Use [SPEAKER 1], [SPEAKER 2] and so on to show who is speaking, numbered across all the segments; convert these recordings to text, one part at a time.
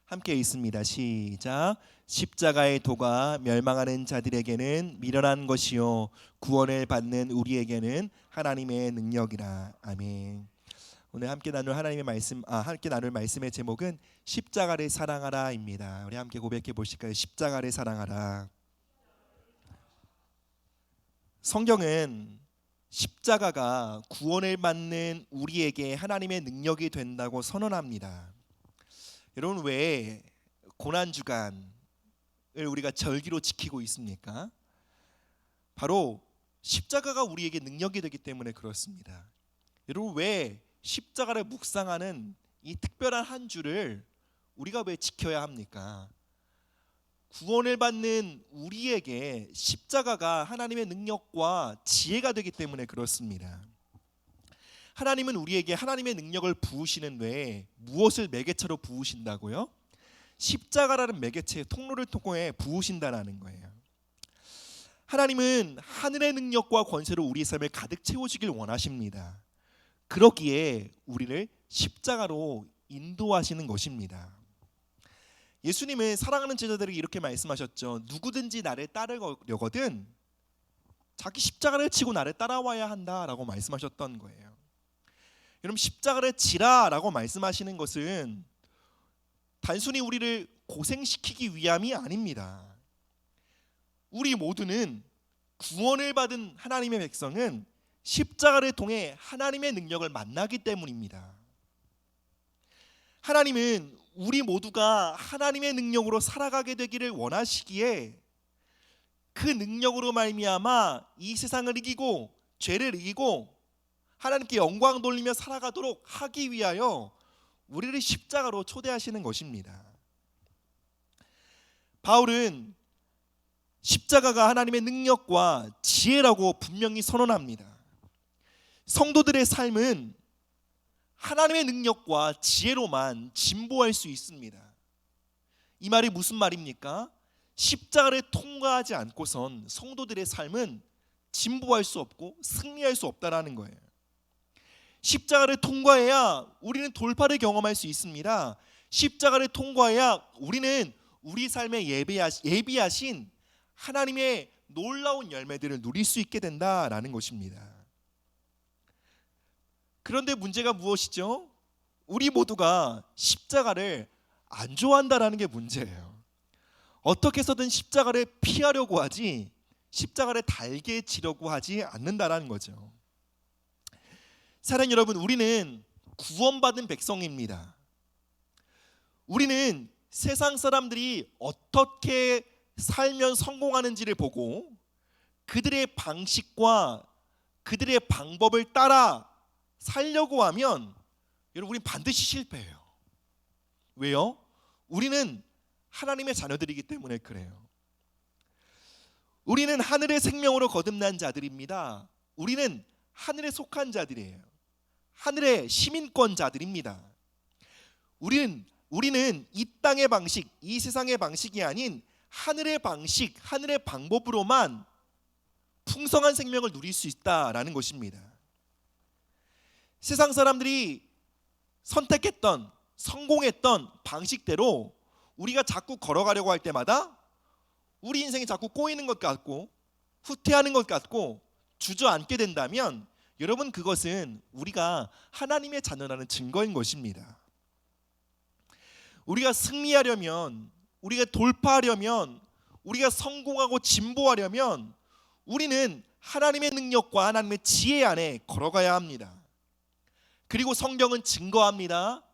[SPEAKER 1] 함께 읽습니다. 시작. 십자가의 도가 멸망하는 자들에게는 미련한 것이요 구원을 받는 우리에게는 하나님의 능력이라. 아멘. 오늘 함께 나눌 하나님의 말씀, 함께 나눌 말씀의 제목은 십자가를 사랑하라입니다. 우리 함께 고백해 보실까요? 십자가를 사랑하라. 성경은 십자가가 구원을 받는 우리에게 하나님의 능력이 된다고 선언합니다. 여러분, 왜 고난주간을 우리가 절기로 지키고 있습니까? 바로 십자가가 우리에게 능력이 되기 때문에 그렇습니다. 여러분, 왜 십자가를 묵상하는 이 특별한 한 주를 우리가 왜 지켜야 합니까? 구원을 받는 우리에게 십자가가 하나님의 능력과 지혜가 되기 때문에 그렇습니다. 하나님은 우리에게 하나님의 능력을 부으시는 외에 무엇을 매개체로 부으신다고요? 십자가라는 매개체의 통로를 통해 부으신다는 거예요. 하나님은 하늘의 능력과 권세로 우리 삶을 가득 채워주길 원하십니다. 그러기에 우리를 십자가로 인도하시는 것입니다. 예수님은 사랑하는 제자들에게 이렇게 말씀하셨죠. 누구든지 나를 따르려거든 자기 십자가를 지고 나를 따라와야 한다라고 말씀하셨던 거예요. 여러분, 십자가를 지라라고 말씀하시는 것은 단순히 우리를 고생시키기 위함이 아닙니다. 우리 모두는 구원을 받은 하나님의 백성은 십자가를 통해 하나님의 능력을 만나기 때문입니다. 하나님은 우리 모두가 하나님의 능력으로 살아가게 되기를 원하시기에 그 능력으로 말미암아 이 세상을 이기고 죄를 이기고 하나님께 영광 돌리며 살아가도록 하기 위하여 우리를 십자가로 초대하시는 것입니다. 바울은 십자가가 하나님의 능력과 지혜라고 분명히 선언합니다. 성도들의 삶은 하나님의 능력과 지혜로만 진보할 수 있습니다. 이 말이 무슨 말입니까? 십자가를 통과하지 않고선 성도들의 삶은 진보할 수 없고 승리할 수 없다라는 거예요. 십자가를 통과해야 우리는 돌파를 경험할 수 있습니다. 십자가를 통과해야 우리는 우리 삶에 예비하신 하나님의 놀라운 열매들을 누릴 수 있게 된다라는 것입니다. 그런데 문제가 무엇이죠? 우리 모두가 십자가를 안 좋아한다라는 게 문제예요. 어떻게 해서든 십자가를 피하려고 하지 십자가를 달게 지려고 하지 않는다라는 거죠. 사랑하는 여러분, 우리는 구원받은 백성입니다. 우리는 세상 사람들이 어떻게 살면 성공하는지를 보고 그들의 방식과 그들의 방법을 따라 살려고 하면 여러분, 우린 반드시 실패해요. 왜요? 우리는 하나님의 자녀들이기 때문에 그래요. 우리는 하늘의 생명으로 거듭난 자들입니다. 우리는 하늘에 속한 자들이에요. 하늘의 시민권자들입니다. 우리는 이 땅의 방식, 이 세상의 방식이 아닌 하늘의 방식, 하늘의 방법으로만 풍성한 생명을 누릴 수 있다라는 것입니다. 세상 사람들이 선택했던, 성공했던 방식대로 우리가 자꾸 걸어가려고 할 때마다 우리 인생이 자꾸 꼬이는 것 같고 후퇴하는 것 같고 주저앉게 된다면 여러분, 그것은 우리가 하나님의 자녀라는 증거인 것입니다. 우리가 승리하려면, 우리가 돌파하려면, 우리가 성공하고 진보하려면 우리는 하나님의 능력과 하나님의 지혜 안에 걸어가야 합니다. 그리고 성경은 증거합니다.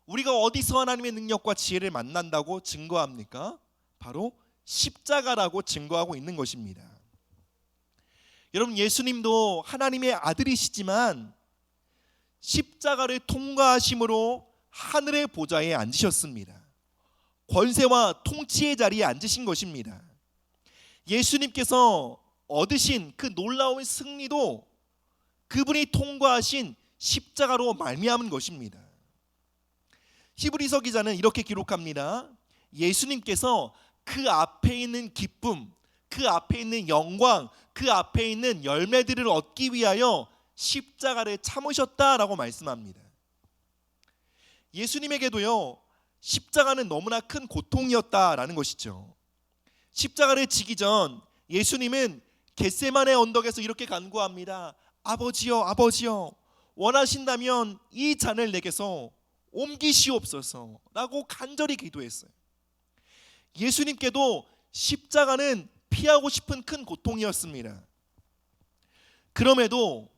[SPEAKER 1] 우리가 어디서 하나님의 능력과 지혜를 만난다고 증거합니까? 바로 십자가라고 증거하고 있는 것입니다. 여러분, 예수님도 하나님의 아들이시지만 십자가를 통과하심으로 하늘의 보좌에 앉으셨습니다. 권세와 통치의 자리에 앉으신 것입니다. 예수님께서 얻으신 그 놀라운 승리도 그분이 통과하신 십자가로 말미암은 것입니다. 히브리서 기자는 이렇게 기록합니다. 예수님께서 그 앞에 있는 기쁨, 그 앞에 있는 영광, 그 앞에 있는 열매들을 얻기 위하여 십자가를 참으셨다라고 말씀합니다. 예수님에게도요, 십자가는 너무나 큰 고통이었다라는 것이죠. 십자가를 지기 전 예수님은 겟세마네 언덕에서 이렇게 간구합니다. 아버지여, 아버지여, 원하신다면 이 잔을 내게서 옮기시옵소서 라고 간절히 기도했어요. 예수님께도 십자가는 피하고 싶은 큰 고통이었습니다. 그럼에도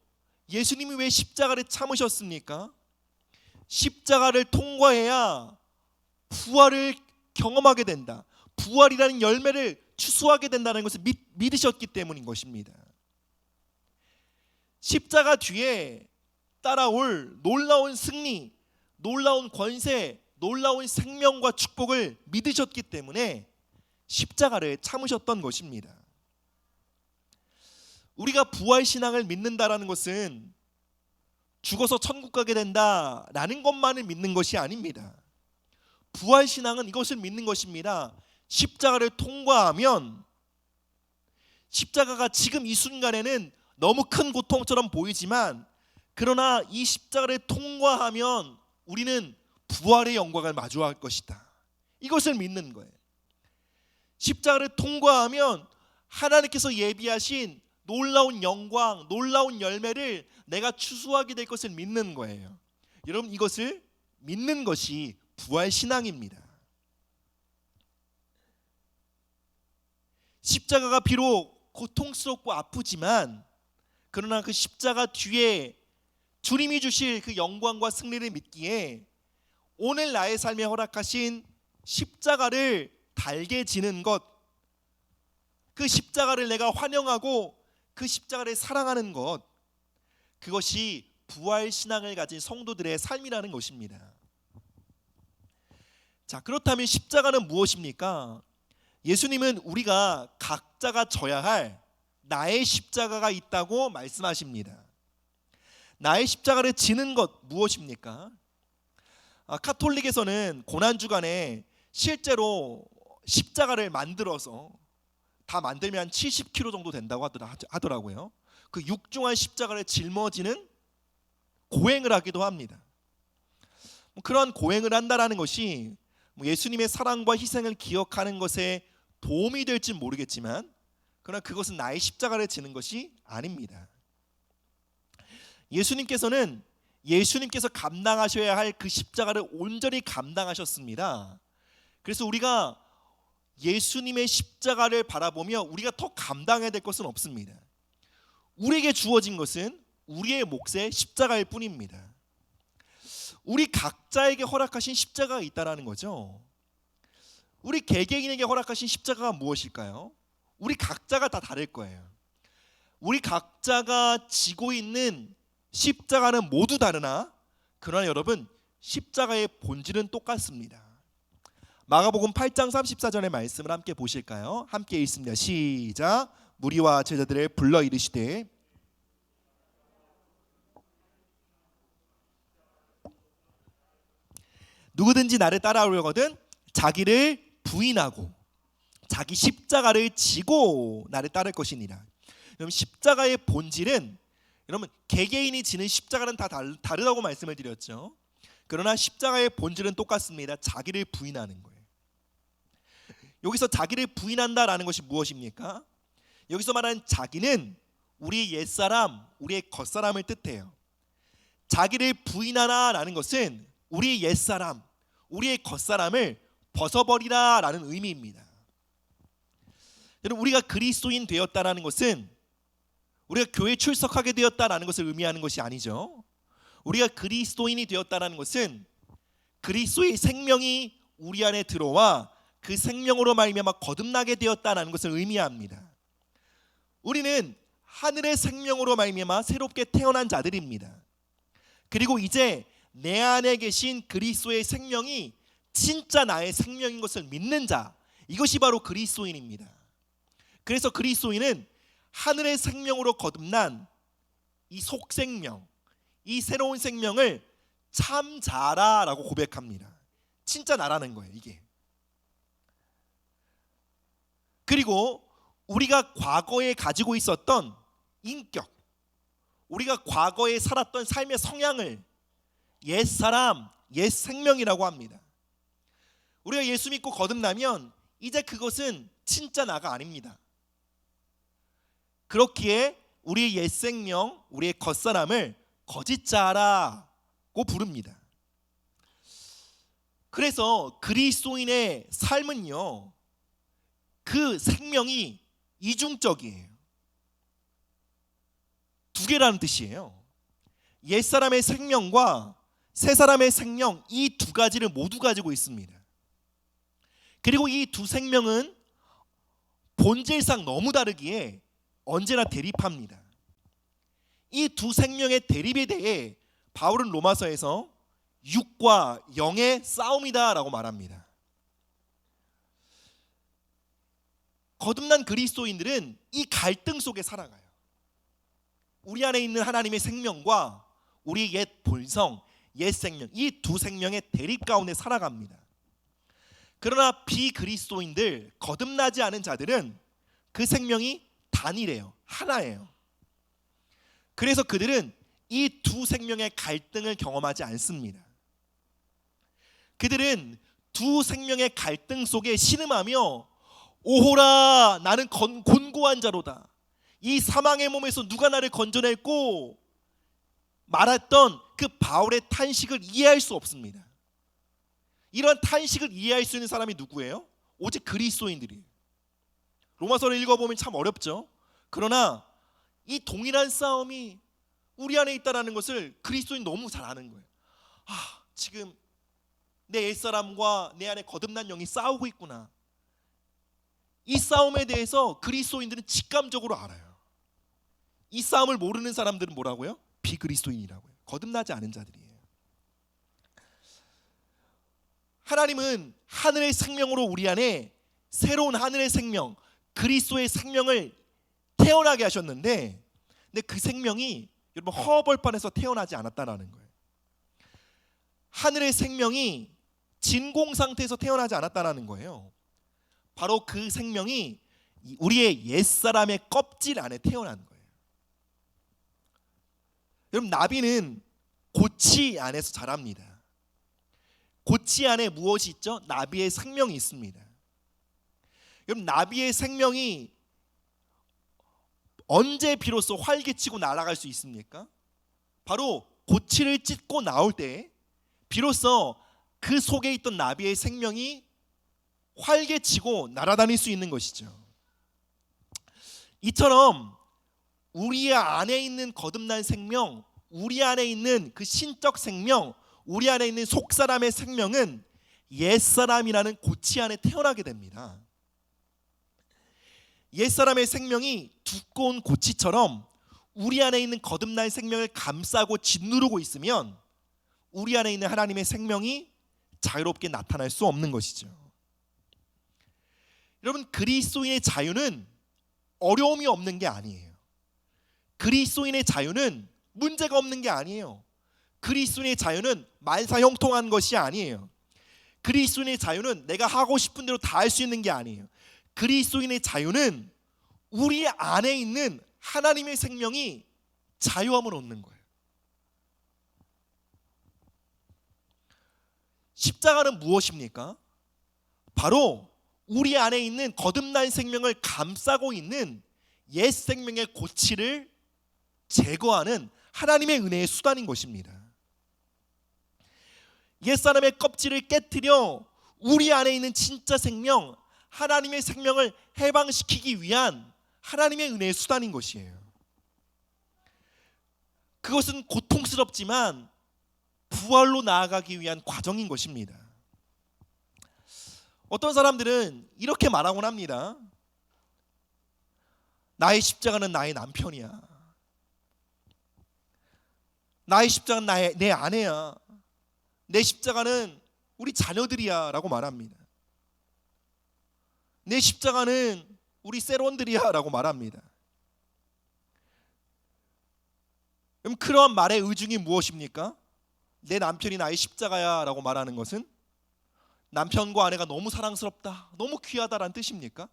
[SPEAKER 1] 예수님이 왜 십자가를 참으셨습니까? 십자가를 통과해야 부활을 경험하게 된다, 부활이라는 열매를 추수하게 된다는 것을 믿으셨기 때문인 것입니다. 십자가 뒤에 따라올 놀라운 승리, 놀라운 권세, 놀라운 생명과 축복을 믿으셨기 때문에 십자가를 참으셨던 것입니다. 우리가 부활신앙을 믿는다라는 것은 죽어서 천국 가게 된다라는 것만을 믿는 것이 아닙니다. 부활신앙은 이것을 믿는 것입니다. 십자가를 통과하면, 십자가가 지금 이 순간에는 너무 큰 고통처럼 보이지만, 그러나 이 십자가를 통과하면 우리는 부활의 영광을 마주할 것이다, 이것을 믿는 거예요. 십자가를 통과하면 하나님께서 예비하신 놀라운 영광, 놀라운 열매를 내가 추수하게 될 것을 믿는 거예요. 여러분, 이것을 믿는 것이 부활신앙입니다. 십자가가 비록 고통스럽고 아프지만, 그러나 그 십자가 뒤에 주님이 주실 그 영광과 승리를 믿기에 오늘 나의 삶에 허락하신 십자가를 달게 지는 것, 그 십자가를 내가 환영하고 그 십자가를 사랑하는 것, 그것이 부활신앙을 가진 성도들의 삶이라는 것입니다. 자, 그렇다면 십자가는 무엇입니까? 예수님은 우리가 각자가 져야 할 나의 십자가가 있다고 말씀하십니다. 나의 십자가를 지는 것 무엇입니까? 카톨릭에서는 고난주간에 실제로 십자가를 만들어서 다 만들면 70kg 정도 된다고 하더라고요. 그 육중한 십자가를 짊어지는 고행을 하기도 합니다. 그런 고행을 한다라는 것이 예수님의 사랑과 희생을 기억하는 것에 도움이 될지 모르겠지만, 그러나 그것은 나의 십자가를 지는 것이 아닙니다. 예수님께서 감당하셔야 할 그 십자가를 온전히 감당하셨습니다. 그래서 우리가 예수님의 십자가를 바라보며 우리가 더 감당해야 될 것은 없습니다. 우리에게 주어진 것은 우리의 몫의 십자가일 뿐입니다. 우리 각자에게 허락하신 십자가가 있다는 거죠. 우리 개개인에게 허락하신 십자가가 무엇일까요? 우리 각자가 다 다를 거예요. 우리 각자가 지고 있는 십자가는 모두 다르나, 그러나 여러분, 십자가의 본질은 똑같습니다. 마가복음 8장 34절의 말씀을 함께 보실까요? 함께 읽습니다. 시작. 무리와 제자들을 불러 이르시되 누구든지 나를 따라오려거든 자기를 부인하고 자기 십자가를 지고 나를 따를 것이니라. 여러분, 십자가의 본질은, 여러분, 개개인이 지는 십자가는 다 다르다고 말씀을 드렸죠. 그러나 십자가의 본질은 똑같습니다. 자기를 부인하는 거예요. 여기서 자기를 부인한다라는 것이 무엇입니까? 여기서 말하는 자기는 우리 옛사람, 우리의 겉사람을 뜻해요. 자기를 부인하라라는 것은 우리 옛사람, 우리의 겉사람을 벗어버리라라는 의미입니다. 여러분, 우리가 그리스도인 되었다라는 것은 우리가 교회에 출석하게 되었다라는 것을 의미하는 것이 아니죠. 우리가 그리스도인이 되었다라는 것은 그리스도의 생명이 우리 안에 들어와 그 생명으로 말미암아 거듭나게 되었다라는 것을 의미합니다. 우리는 하늘의 생명으로 말미암아 새롭게 태어난 자들입니다. 그리고 이제 내 안에 계신 그리스도의 생명이 진짜 나의 생명인 것을 믿는 자, 이것이 바로 그리스도인입니다. 그래서 그리스도인은 하늘의 생명으로 거듭난 이 속생명, 이 새로운 생명을 참 자라라고 고백합니다. 진짜 나라는 거예요, 이게. 그리고 우리가 과거에 가지고 있었던 인격, 우리가 과거에 살았던 삶의 성향을 옛사람, 옛생명이라고 합니다. 우리가 예수 믿고 거듭나면 이제 그것은 진짜 나가 아닙니다. 그렇기에 우리의 옛 생명, 우리의 겉사람을 거짓자라고 부릅니다. 그래서 그리스도인의 삶은요, 그 생명이 이중적이에요. 두 개라는 뜻이에요. 옛사람의 생명과 새사람의 생명, 이 두 가지를 모두 가지고 있습니다. 그리고 이 두 생명은 본질상 너무 다르기에 언제나 대립합니다. 이 두 생명의 대립에 대해 바울은 로마서에서 육과 영의 싸움이다 라고 말합니다. 거듭난 그리스도인들은 이 갈등 속에 살아가요. 우리 안에 있는 하나님의 생명과 우리의 옛 본성, 옛 생명, 이 두 생명의 대립 가운데 살아갑니다. 그러나 비그리스도인들, 거듭나지 않은 자들은 그 생명이 단일해요. 하나예요. 그래서 그들은 이 두 생명의 갈등을 경험하지 않습니다. 그들은 두 생명의 갈등 속에 신음하며 오호라 나는 곤고한 자로다. 이 사망의 몸에서 누가 나를 건져냈고 말했던 그 바울의 탄식을 이해할 수 없습니다. 이런 탄식을 이해할 수 있는 사람이 누구예요? 오직 그리스도인들이에요. 로마서를 읽어보면 참 어렵죠. 그러나 이 동일한 싸움이 우리 안에 있다는 것을 그리스도인 너무 잘 아는 거예요. 지금 내 옛사람과 내 안에 거듭난 영이 싸우고 있구나. 이 싸움에 대해서 그리스도인들은 직감적으로 알아요. 이 싸움을 모르는 사람들은 뭐라고요? 비그리스도인이라고요. 거듭나지 않은 자들이에요. 하나님은 하늘의 생명으로 우리 안에 새로운 하늘의 생명, 그리스도의 생명을 태어나게 하셨는데, 근데 그 생명이 여러분 허벌판에서 태어나지 않았다라는 거예요. 하늘의 생명이 진공 상태에서 태어나지 않았다라는 거예요. 바로 그 생명이 우리의 옛사람의 껍질 안에 태어난 거예요. 여러분 나비는 고치 안에서 자랍니다. 고치 안에 무엇이 있죠? 나비의 생명이 있습니다. 여러분 나비의 생명이 언제 비로소 활개치고 날아갈 수 있습니까? 바로 고치를 찢고 나올 때 비로소 그 속에 있던 나비의 생명이 활개치고 날아다닐 수 있는 것이죠. 이처럼 우리 안에 있는 거듭난 생명, 우리 안에 있는 그 신적 생명, 우리 안에 있는 속사람의 생명은 옛사람이라는 고치 안에 태어나게 됩니다. 옛사람의 생명이 두꺼운 고치처럼 우리 안에 있는 거듭난 생명을 감싸고 짓누르고 있으면 우리 안에 있는 하나님의 생명이 자유롭게 나타날 수 없는 것이죠. 여러분 그리스도인의 자유는 어려움이 없는 게 아니에요. 그리스도인의 자유는 문제가 없는 게 아니에요. 그리스도인의 자유는 만사형통한 것이 아니에요. 그리스도인의 자유는 내가 하고 싶은 대로 다 할 수 있는 게 아니에요. 그리스도인의 자유는 우리 안에 있는 하나님의 생명이 자유함을 얻는 거예요. 십자가는 무엇입니까? 바로 우리 안에 있는 거듭난 생명을 감싸고 있는 옛 생명의 고치를 제거하는 하나님의 은혜의 수단인 것입니다. 옛사람의 껍질을 깨트려 우리 안에 있는 진짜 생명, 하나님의 생명을 해방시키기 위한 하나님의 은혜의 수단인 것이에요. 그것은 고통스럽지만 부활로 나아가기 위한 과정인 것입니다. 어떤 사람들은 이렇게 말하곤 합니다. 나의 십자가는 나의 남편이야. 나의 십자가는 내 아내야. 내 십자가는 우리 자녀들이야 라고 말합니다. 내 십자가는 우리 세론들이야 라고 말합니다. 그럼 그러한 말의 의중이 무엇입니까? 내 남편이 나의 십자가야 라고 말하는 것은 남편과 아내가 너무 사랑스럽다, 너무 귀하다라는 뜻입니까?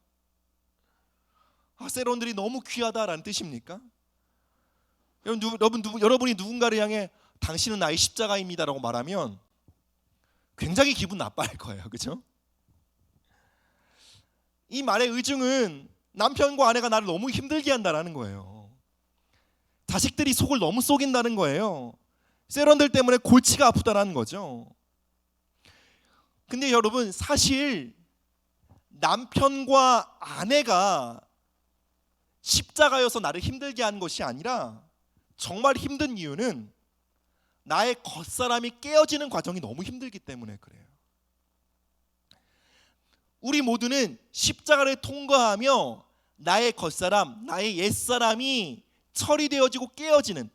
[SPEAKER 1] 세론들이 너무 귀하다라는 뜻입니까? 여러분이 누군가를 향해 당신은 나의 십자가입니다 라고 말하면 굉장히 기분 나빠할 거예요. 그렇죠? 이 말의 의중은 남편과 아내가 나를 너무 힘들게 한다라는 거예요. 자식들이 속을 너무 썩인다는 거예요. 세런들 때문에 골치가 아프다라는 거죠. 근데 여러분, 사실 남편과 아내가 십자가여서 나를 힘들게 하는 것이 아니라 정말 힘든 이유는 나의 겉사람이 깨어지는 과정이 너무 힘들기 때문에 그래요. 우리 모두는 십자가를 통과하며 나의 겉사람, 나의 옛사람이 처리되어지고 깨어지는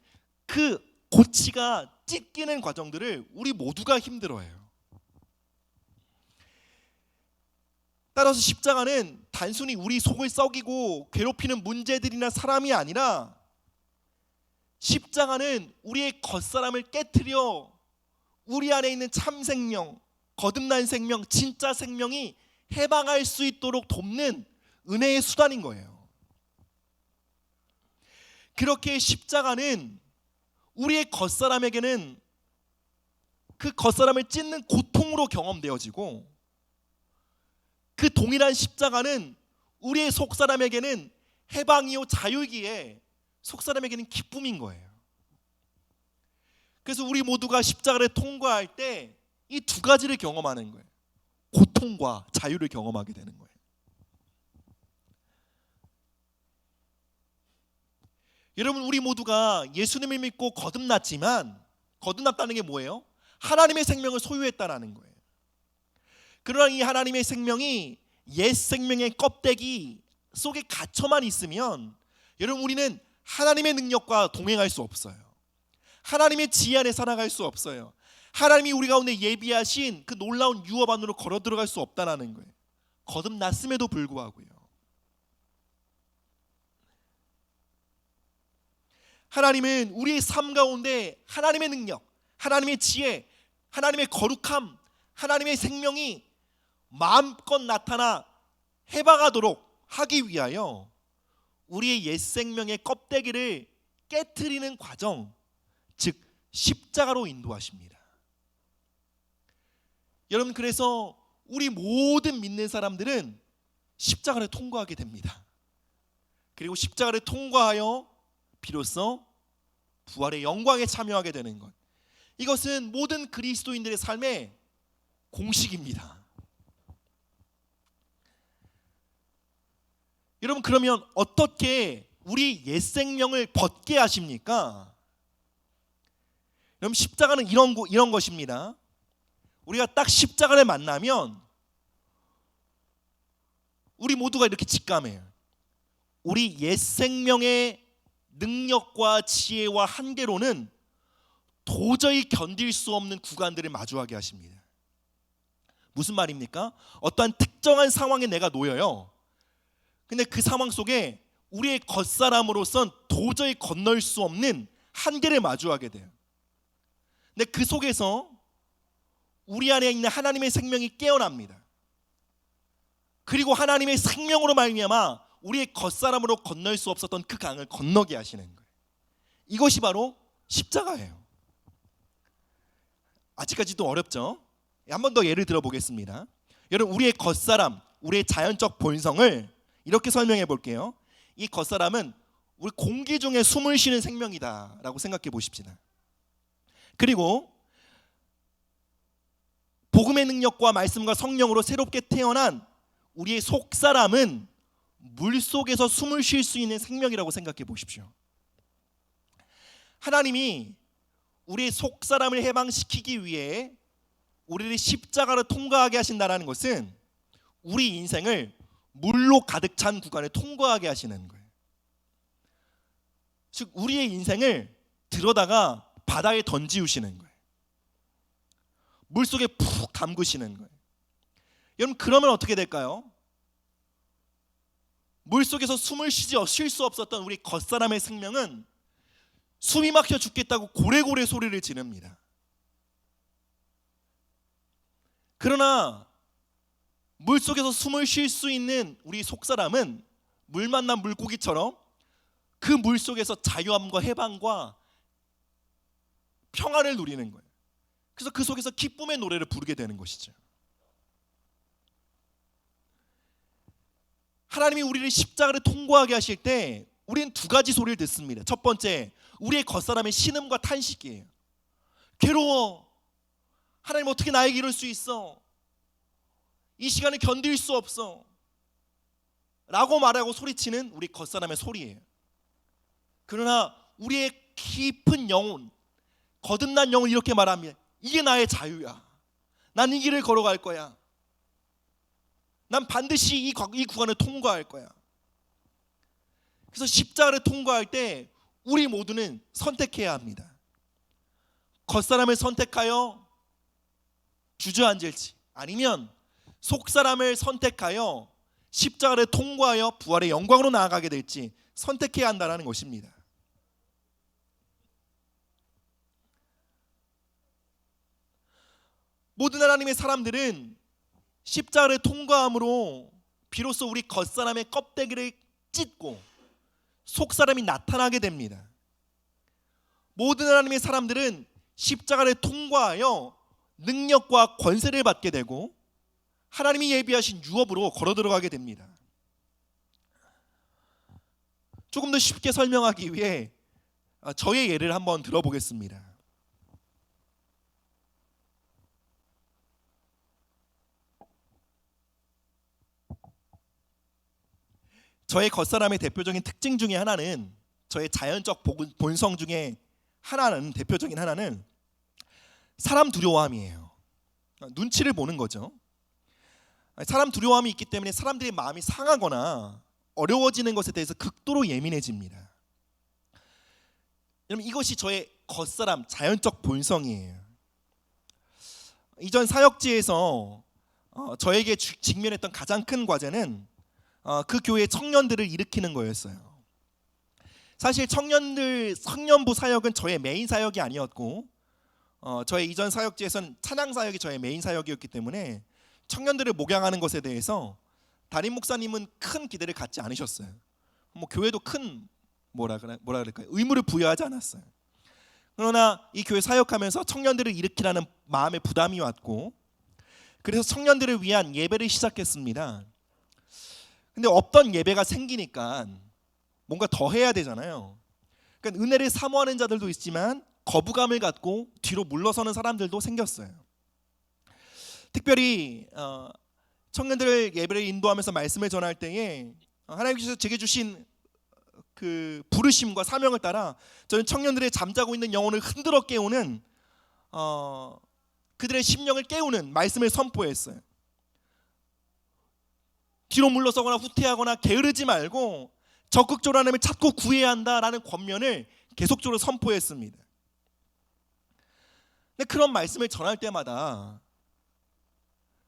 [SPEAKER 1] 그 고치가 찢기는 과정들을 우리 모두가 힘들어해요. 따라서 십자가는 단순히 우리 속을 썩이고 괴롭히는 문제들이나 사람이 아니라 십자가는 우리의 겉사람을 깨트려 우리 안에 있는 참 생명, 거듭난 생명, 진짜 생명이 해방할 수 있도록 돕는 은혜의 수단인 거예요. 그렇게 십자가는 우리의 겉사람에게는 그 겉사람을 찢는 고통으로 경험되어지고, 그 동일한 십자가는 우리의 속사람에게는 해방이요 자유이기에 속사람에게는 기쁨인 거예요. 그래서 우리 모두가 십자가를 통과할 때 이 두 가지를 경험하는 거예요. 고통과 자유를 경험하게 되는 거예요. 여러분, 우리 모두가 예수님을 믿고 거듭났지만, 거듭났다는 게 뭐예요? 하나님의 생명을 소유했다라는 거예요. 그러나 이 하나님의 생명이 옛 생명의 껍데기 속에 갇혀만 있으면 여러분, 우리는 하나님의 능력과 동행할 수 없어요. 하나님의 지혜 안에 살아갈 수 없어요. 하나님이 우리 가운데 예비하신 그 놀라운 유업 안으로 걸어 들어갈 수 없다는 거예요. 거듭났음에도 불구하고요. 하나님은 우리의 삶 가운데 하나님의 능력, 하나님의 지혜, 하나님의 거룩함, 하나님의 생명이 마음껏 나타나 해방하도록 하기 위하여 우리의 옛 생명의 껍데기를 깨트리는 과정, 즉 십자가로 인도하십니다. 여러분, 그래서 우리 모든 믿는 사람들은 십자가를 통과하게 됩니다. 그리고 십자가를 통과하여 비로소 부활의 영광에 참여하게 되는 것, 이것은 모든 그리스도인들의 삶의 공식입니다. 여러분, 그러면 어떻게 우리 옛 생명을 벗게 하십니까? 여러분, 십자가는 이런 것입니다. 우리가 딱 십자가를 만나면 우리 모두가 이렇게 직감해요. 우리 옛 생명의 능력과 지혜와 한계로는 도저히 견딜 수 없는 구간들을 마주하게 하십니다. 무슨 말입니까? 어떠한 특정한 상황에 내가 놓여요. 근데 그 상황 속에 우리의 겉사람으로선 도저히 건널 수 없는 한계를 마주하게 돼요. 근데 그 속에서 우리 안에 있는 하나님의 생명이 깨어납니다. 그리고 하나님의 생명으로 말미암아 우리의 겉사람으로 건널 수 없었던 그 강을 건너게 하시는 거예요. 이것이 바로 십자가예요. 아직까지도 어렵죠? 한 번 더 예를 들어보겠습니다. 여러분, 우리의 겉사람, 우리의 자연적 본성을 이렇게 설명해 볼게요. 이 겉사람은 우리 공기 중에 숨을 쉬는 생명이다 라고 생각해 보십시다. 그리고 복음의 능력과 말씀과 성령으로 새롭게 태어난 우리의 속사람은 물속에서 숨을 쉴 수 있는 생명이라고 생각해 보십시오. 하나님이 우리의 속사람을 해방시키기 위해 우리를 십자가로 통과하게 하신다는 것은 우리 인생을 물로 가득 찬 구간을 통과하게 하시는 거예요. 즉 우리의 인생을 들어다가 바다에 던지우시는 거예요. 물속에 푹 담그시는 거예요. 여러분, 그러면 어떻게 될까요? 물속에서 숨을 쉴 수 없었던 우리 겉사람의 생명은 숨이 막혀 죽겠다고 고래고래 소리를 지릅니다. 그러나 물속에서 숨을 쉴 수 있는 우리 속사람은 물 만난 물고기처럼 그 물속에서 자유함과 해방과 평안을 누리는 거예요. 그래서 그 속에서 기쁨의 노래를 부르게 되는 것이죠. 하나님이 우리를 십자가를 통과하게 하실 때 우리는 두 가지 소리를 듣습니다. 첫 번째, 우리의 겉사람의 신음과 탄식이에요. 괴로워. 하나님 어떻게 나에게 이럴 수 있어? 이 시간을 견딜 수 없어. 라고 말하고 소리치는 우리 겉사람의 소리예요. 그러나 우리의 깊은 영혼, 거듭난 영혼 이렇게 말합니다. 이게 나의 자유야. 난 이 길을 걸어갈 거야. 난 반드시 이 구간을 통과할 거야. 그래서 십자가를 통과할 때 우리 모두는 선택해야 합니다. 겉사람을 선택하여 주저앉을지, 아니면 속사람을 선택하여 십자가를 통과하여 부활의 영광으로 나아가게 될지 선택해야 한다는 것입니다. 모든 하나님의 사람들은 십자가를 통과함으로 비로소 우리 겉사람의 껍데기를 찢고 속사람이 나타나게 됩니다. 모든 하나님의 사람들은 십자가를 통과하여 능력과 권세를 받게 되고 하나님이 예비하신 유업으로 걸어 들어가게 됩니다. 조금 더 쉽게 설명하기 위해 저의 예를 한번 들어보겠습니다. 저의 겉사람의 대표적인 특징 중에 하나는, 저의 자연적 본성 중에 하나는, 대표적인 하나는 사람 두려워함이에요. 눈치를 보는 거죠. 사람 두려워함이 있기 때문에 사람들의 마음이 상하거나 어려워지는 것에 대해서 극도로 예민해집니다. 여러분, 이것이 저의 겉사람, 자연적 본성이에요. 이전 사역지에서 저에게 직면했던 가장 큰 과제는 그 교회 청년들을 일으키는 거였어요. 사실 청년부 사역은 저의 메인 사역이 아니었고, 저의 이전 사역지에서는 찬양 사역이 저의 메인 사역이었기 때문에 청년들을 목양하는 것에 대해서 담임 목사님은 큰 기대를 갖지 않으셨어요. 뭐 교회도 큰 뭐라 그럴까요? 의무를 부여하지 않았어요. 그러나 이 교회 사역하면서 청년들을 일으키라는 마음의 부담이 왔고, 그래서 청년들을 위한 예배를 시작했습니다. 근데 없던 예배가 생기니까 뭔가 더 해야 되잖아요. 그러니까 은혜를 사모하는 자들도 있지만 거부감을 갖고 뒤로 물러서는 사람들도 생겼어요. 특별히 청년들을 예배를 인도하면서 말씀을 전할 때에 하나님께서 제게 주신 그 부르심과 사명을 따라 저는 청년들의 잠자고 있는 영혼을 흔들어 깨우는 그들의 심령을 깨우는 말씀을 선포했어요. 뒤로 물러서거나 후퇴하거나 게으르지 말고 적극적으로 하나님을 찾고 구해야 한다라는 권면을 계속적으로 선포했습니다. 근데 그런 말씀을 전할 때마다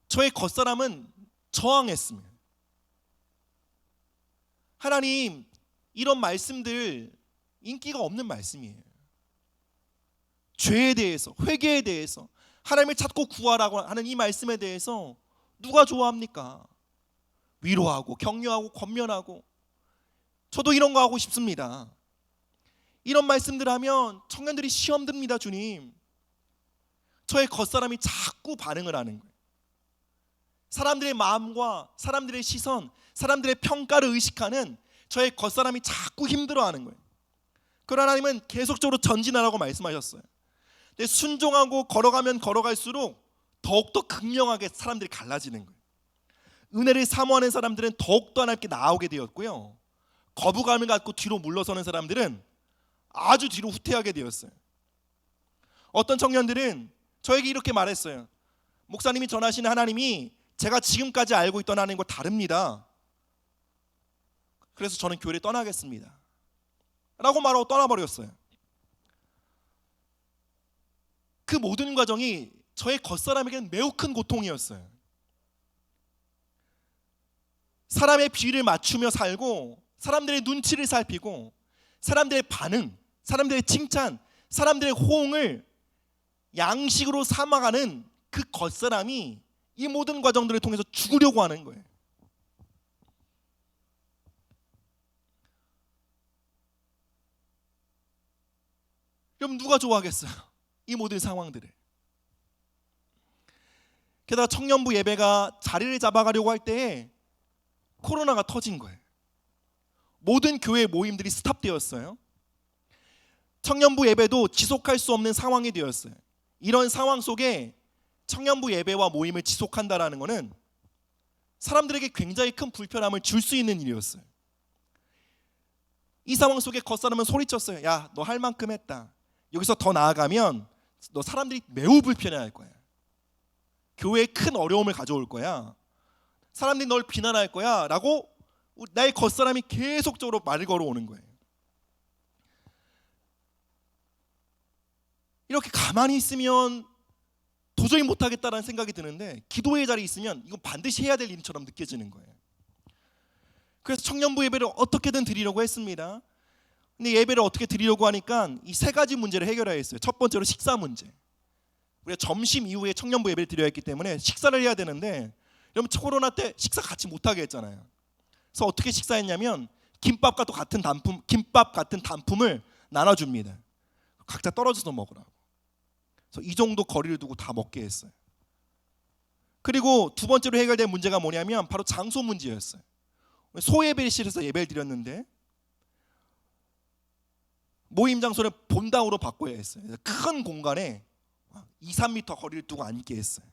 [SPEAKER 1] 저의 겉사람은 저항했습니다. 하나님, 이런 말씀들 인기가 없는 말씀이에요. 죄에 대해서, 회개에 대해서, 하나님을 찾고 구하라고 하는 이 말씀에 대해서 누가 좋아합니까? 위로하고 격려하고 권면하고, 저도 이런 거 하고 싶습니다. 이런 말씀들 하면 청년들이 시험 듭니다. 주님, 저의 겉사람이 자꾸 반응을 하는 거예요. 사람들의 마음과 사람들의 시선, 사람들의 평가를 의식하는 저의 겉사람이 자꾸 힘들어하는 거예요. 그러나 하나님은 계속적으로 전진하라고 말씀하셨어요. 근데 순종하고 걸어가면 걸어갈수록 더욱더 극명하게 사람들이 갈라지는 거예요. 은혜를 사모하는 사람들은 더욱더 하나님께 나아오게 되었고요, 거부감을 갖고 뒤로 물러서는 사람들은 아주 뒤로 후퇴하게 되었어요. 어떤 청년들은 저에게 이렇게 말했어요. 목사님이 전하시는 하나님이 제가 지금까지 알고 있던 하나님과 다릅니다. 그래서 저는 교회를 떠나겠습니다 라고 말하고 떠나버렸어요. 그 모든 과정이 저의 겉사람에게는 매우 큰 고통이었어요. 사람의 비위를 맞추며 살고, 사람들의 눈치를 살피고, 사람들의 반응, 사람들의 칭찬, 사람들의 호응을 양식으로 삼아가는 그 겉사람이 이 모든 과정들을 통해서 죽으려고 하는 거예요. 그럼 누가 좋아하겠어요? 이 모든 상황들을. 게다가 청년부 예배가 자리를 잡아가려고 할 때에 코로나가 터진 거예요. 모든 교회 모임들이 스탑되었어요. 청년부 예배도 지속할 수 없는 상황이 되었어요. 이런 상황 속에 청년부 예배와 모임을 지속한다라는 것은 사람들에게 굉장히 큰 불편함을 줄 수 있는 일이었어요. 이 상황 속에 겉사람은 소리쳤어요. 야, 너 할 만큼 했다. 여기서 더 나아가면 너 사람들이 매우 불편해할 거야. 교회에 큰 어려움을 가져올 거야. 사람들이 널 비난할 거야 라고 나의 겉사람이 계속적으로 말을 걸어오는 거예요. 이렇게 가만히 있으면 도저히 못하겠다라는 생각이 드는데 기도의 자리에 있으면 이건 반드시 해야 될 일처럼 느껴지는 거예요. 그래서 청년부 예배를 어떻게든 드리려고 했습니다. 근데 예배를 어떻게 드리려고 하니까 이 세 가지 문제를 해결해야 했어요. 첫 번째로 식사 문제. 우리가 점심 이후에 청년부 예배를 드려야 했기 때문에 식사를 해야 되는데 여러분 코로나 때 식사 같이 못하게 했잖아요. 그래서 어떻게 식사했냐면 김밥 같은 단품을 나눠줍니다. 각자 떨어져서 먹으라고. 그래서 이 정도 거리를 두고 다 먹게 했어요. 그리고 두 번째로 해결된 문제가 뭐냐면 바로 장소 문제였어요. 소예배실에서 예배를 드렸는데 모임 장소를 본당으로 바꿔야 했어요. 큰 공간에 2, 3m 거리를 두고 앉게 했어요.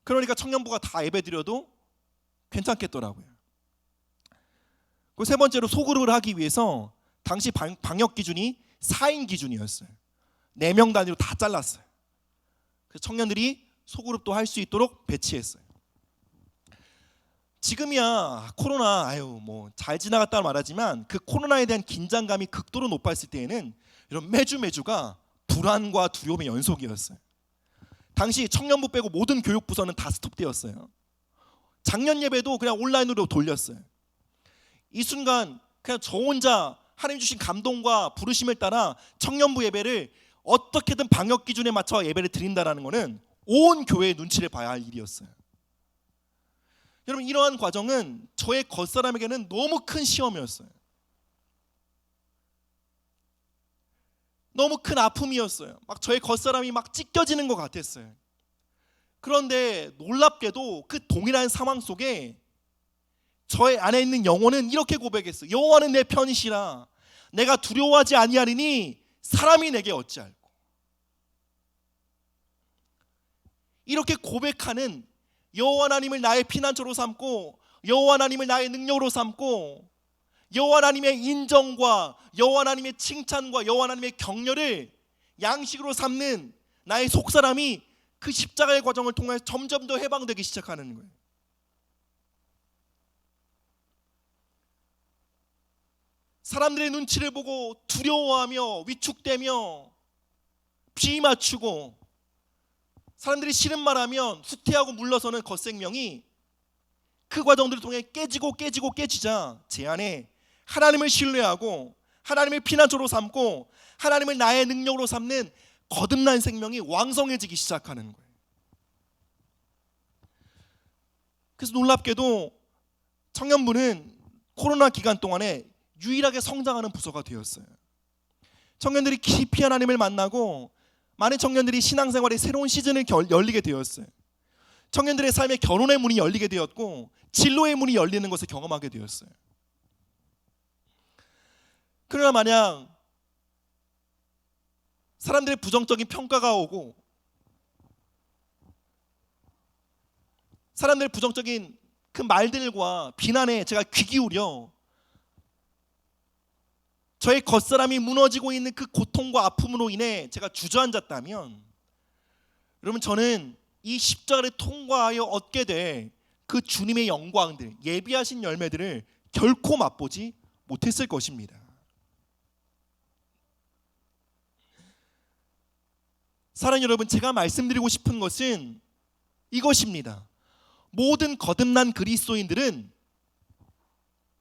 [SPEAKER 1] 그러니까 청년부가 다 예배 드려도 괜찮겠더라고요. 그 세 번째로 소그룹을 하기 위해서 당시 방역 기준이 4인 기준이었어요. 4명 단위로 다 잘랐어요. 그래서 청년들이 소그룹도 할 수 있도록 배치했어요. 지금이야 코로나 뭐 잘 지나갔다 말하지만 그 코로나에 대한 긴장감이 극도로 높았을 때에는 이런 매주가 불안과 두려움의 연속이었어요. 당시 청년부 빼고 모든 교육부서는 다 스톱되었어요. 작년 예배도 그냥 온라인으로 돌렸어요. 이 순간 그냥 저 혼자 하나님 주신 감동과 부르심을 따라 청년부 예배를 어떻게든 방역 기준에 맞춰 예배를 드린다라는 것은 온 교회의 눈치를 봐야 할 일이었어요. 여러분 이러한 과정은 저의 겉사람에게는 너무 큰 시험이었어요. 너무 큰 아픔이었어요. 막 저의 겉사람이 막 찢겨지는 것 같았어요. 그런데 놀랍게도 그 동일한 상황 속에 저의 안에 있는 영혼은 이렇게 고백했어요. 여호와는 내 편이시라. 내가 두려워하지 아니하리니 사람이 내게 어찌할꼬. 이렇게 고백하는 여호와 하나님을 나의 피난처로 삼고 여호와 하나님을 나의 능력으로 삼고 여호와 하나님의 인정과 여호와 하나님의 칭찬과 여호와 하나님의 격려를 양식으로 삼는 나의 속사람이 그 십자가의 과정을 통해 점점 더 해방되기 시작하는 거예요. 사람들의 눈치를 보고 두려워하며 위축되며 비 맞추고 사람들이 싫은 말하면 후퇴하고 물러서는 겉생명이 그 과정들을 통해 깨지자 제 안에 하나님을 신뢰하고 하나님을 피난처로 삼고 하나님을 나의 능력으로 삼는 거듭난 생명이 왕성해지기 시작하는 거예요. 그래서 놀랍게도 청년부는 코로나 기간 동안에 유일하게 성장하는 부서가 되었어요. 청년들이 깊이 하나님을 만나고 많은 청년들이 신앙생활의 새로운 시즌을 열리게 되었어요. 청년들의 삶에 결혼의 문이 열리게 되었고 진로의 문이 열리는 것을 경험하게 되었어요. 그러나 만약 사람들의 부정적인 평가가 오고 사람들의 부정적인 그 말들과 비난에 제가 귀 기울여 저의 겉사람이 무너지고 있는 그 고통과 아픔으로 인해 제가 주저앉았다면 여러분 저는 이 십자가를 통과하여 얻게 될 그 주님의 영광들 예비하신 열매들을 결코 맛보지 못했을 것입니다. 사랑하는 여러분, 제가 말씀드리고 싶은 것은 이것입니다. 모든 거듭난 그리스도인들은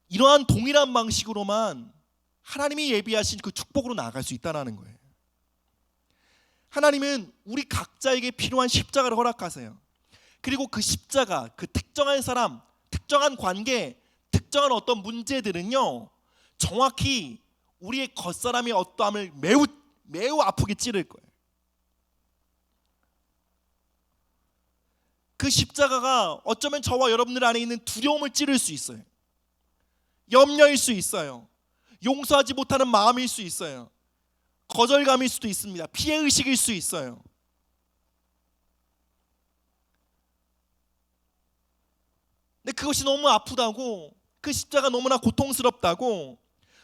[SPEAKER 1] 이러한 동일한 방식으로만 하나님이 예비하신 그 축복으로 나아갈 수 있다는 거예요. 하나님은 우리 각자에게 필요한 십자가를 허락하세요. 그리고 그 십자가, 그 특정한 사람, 특정한 관계, 특정한 어떤 문제들은요 정확히 우리의 겉사람의 어떠함을 매우 아프게 찌를 거예요. 그 십자가가 어쩌면 저와 여러분들 안에 있는 두려움을 찌를 수 있어요. 염려일 수 있어요. 용서하지 못하는 마음일 수 있어요. 거절감일 수도 있습니다. 피해의식일 수 있어요. 근데 그것이 너무 아프다고, 그 십자가 너무나 고통스럽다고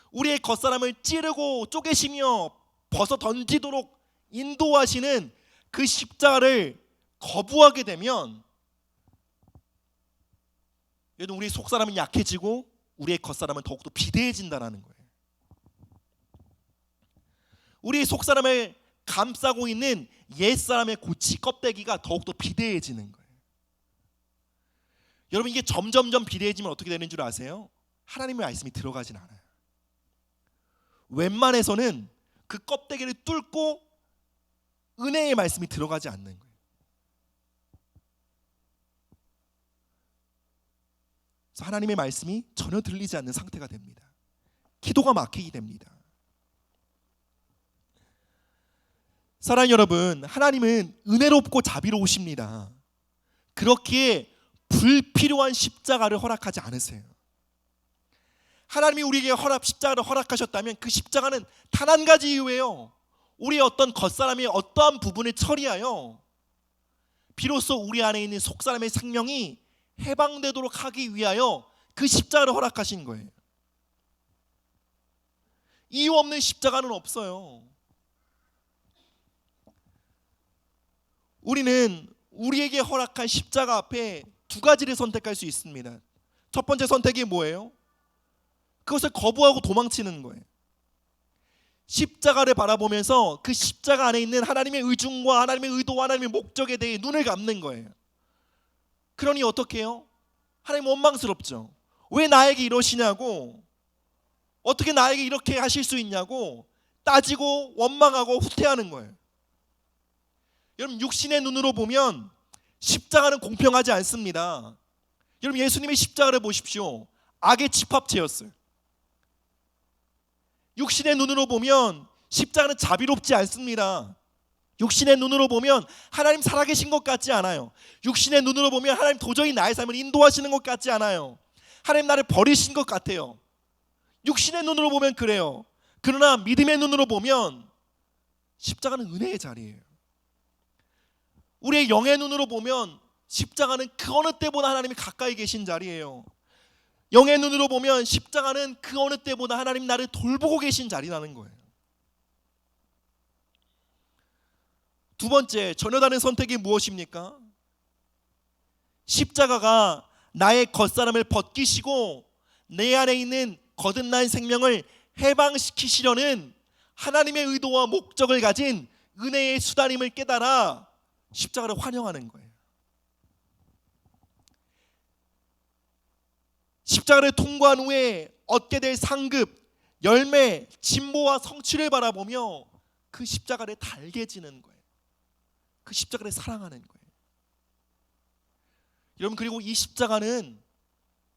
[SPEAKER 1] 우리의 겉사람을 찌르고 쪼개시며 벗어 던지도록 인도하시는 그 십자가를 거부하게 되면 여러분, 우리의 속사람은 약해지고 우리의 겉사람은 더욱더 비대해진다는 거예요. 우리의 속사람을 감싸고 있는 옛사람의 고치 껍데기가 더욱더 비대해지는 거예요. 여러분, 이게 점점점 비대해지면 어떻게 되는 줄 아세요? 하나님의 말씀이 들어가진 않아요. 웬만해서는 그 껍데기를 뚫고 은혜의 말씀이 들어가지 않는 거예요. 그래서 하나님의 말씀이 전혀 들리지 않는 상태가 됩니다. 기도가 막히게 됩니다. 사랑하는 여러분, 하나님은 은혜롭고 자비로우십니다. 그렇기에 불필요한 십자가를 허락하지 않으세요. 하나님이 우리에게 십자가를 허락하셨다면 그 십자가는 단 한 가지 이유예요. 우리의 어떤 겉사람의 어떠한 부분을 처리하여 비로소 우리 안에 있는 속사람의 생명이 해방되도록 하기 위하여 그 십자가를 허락하신 거예요. 이유 없는 십자가는 없어요. 우리는 우리에게 허락한 십자가 앞에 두 가지를 선택할 수 있습니다. 첫 번째 선택이 뭐예요? 그것을 거부하고 도망치는 거예요. 십자가를 바라보면서 그 십자가 안에 있는 하나님의 의중과 하나님의 의도와 하나님의 목적에 대해 눈을 감는 거예요. 그러니 어떻게 해요? 하나님 원망스럽죠. 왜 나에게 이러시냐고, 어떻게 나에게 이렇게 하실 수 있냐고 따지고 원망하고 후퇴하는 거예요. 여러분, 육신의 눈으로 보면 십자가는 공평하지 않습니다. 여러분, 예수님의 십자가를 보십시오. 악의 집합체였어요. 육신의 눈으로 보면 십자가는 자비롭지 않습니다. 육신의 눈으로 보면 하나님 살아계신 것 같지 않아요. 육신의 눈으로 보면 하나님 도저히 나의 삶을 인도하시는 것 같지 않아요. 하나님 나를 버리신 것 같아요. 육신의 눈으로 보면 그래요. 그러나 믿음의 눈으로 보면 십자가는 은혜의 자리예요. 우리의 영의 눈으로 보면 십자가는 그 어느 때보다 하나님이 가까이 계신 자리예요. 영의 눈으로 보면 십자가는 그 어느 때보다 하나님 나를 돌보고 계신 자리라는 거예요. 두 번째, 전혀 다른 선택이 무엇입니까? 십자가가 나의 겉사람을 벗기시고 내 안에 있는 거듭난 생명을 해방시키시려는 하나님의 의도와 목적을 가진 은혜의 수단임을 깨달아 십자가를 환영하는 거예요. 십자가를 통과한 후에 얻게 될 상급, 열매, 진보와 성취를 바라보며 그 십자가를 달게 지는 거예요. 그 십자가를 사랑하는 거예요. 여러분, 그리고 이 십자가는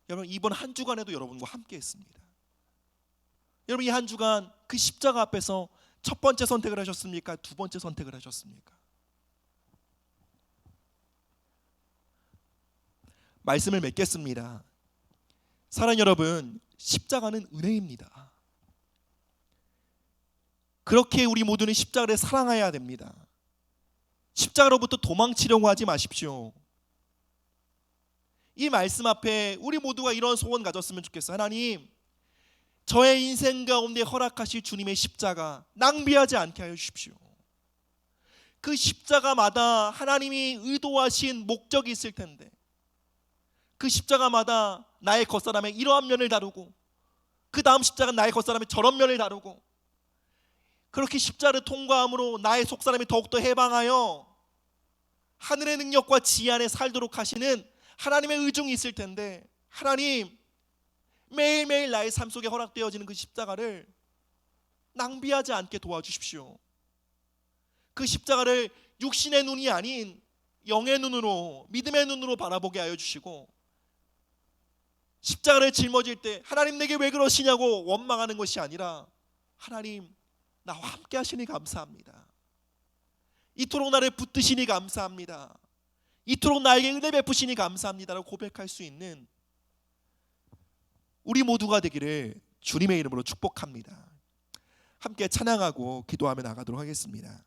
[SPEAKER 1] 여러분 이번 한 주간에도 여러분과 함께 했습니다. 여러분, 이 한 주간 그 십자가 앞에서 첫 번째 선택을 하셨습니까? 두 번째 선택을 하셨습니까? 말씀을 맺겠습니다. 사랑하는 여러분, 십자가는 은혜입니다. 그렇게 우리 모두는 십자가를 사랑해야 됩니다. 십자가로부터 도망치려고 하지 마십시오. 이 말씀 앞에 우리 모두가 이런 소원 가졌으면 좋겠어요. 하나님, 저의 인생 가운데 허락하실 주님의 십자가 낭비하지 않게 하여 주십시오. 그 십자가마다 하나님이 의도하신 목적이 있을 텐데, 그 십자가마다 나의 겉사람의 이러한 면을 다루고 그 다음 십자가는 나의 겉사람의 저런 면을 다루고, 그렇게 십자가를 통과함으로 나의 속사람이 더욱더 해방하여 하늘의 능력과 지혜 안에 살도록 하시는 하나님의 의중이 있을 텐데, 하나님, 매일매일 나의 삶 속에 허락되어지는 그 십자가를 낭비하지 않게 도와주십시오. 그 십자가를 육신의 눈이 아닌 영의 눈으로, 믿음의 눈으로 바라보게 하여 주시고, 십자가를 짊어질 때 하나님 내게 왜 그러시냐고 원망하는 것이 아니라, 하나님, 나와 함께 하시니 감사합니다. 이토록 나를 붙드시니 감사합니다. 이토록 나에게 은혜 베푸시니 감사합니다라고 고백할 수 있는 우리 모두가 되기를 주님의 이름으로 축복합니다. 함께 찬양하고 기도하며 나가도록 하겠습니다.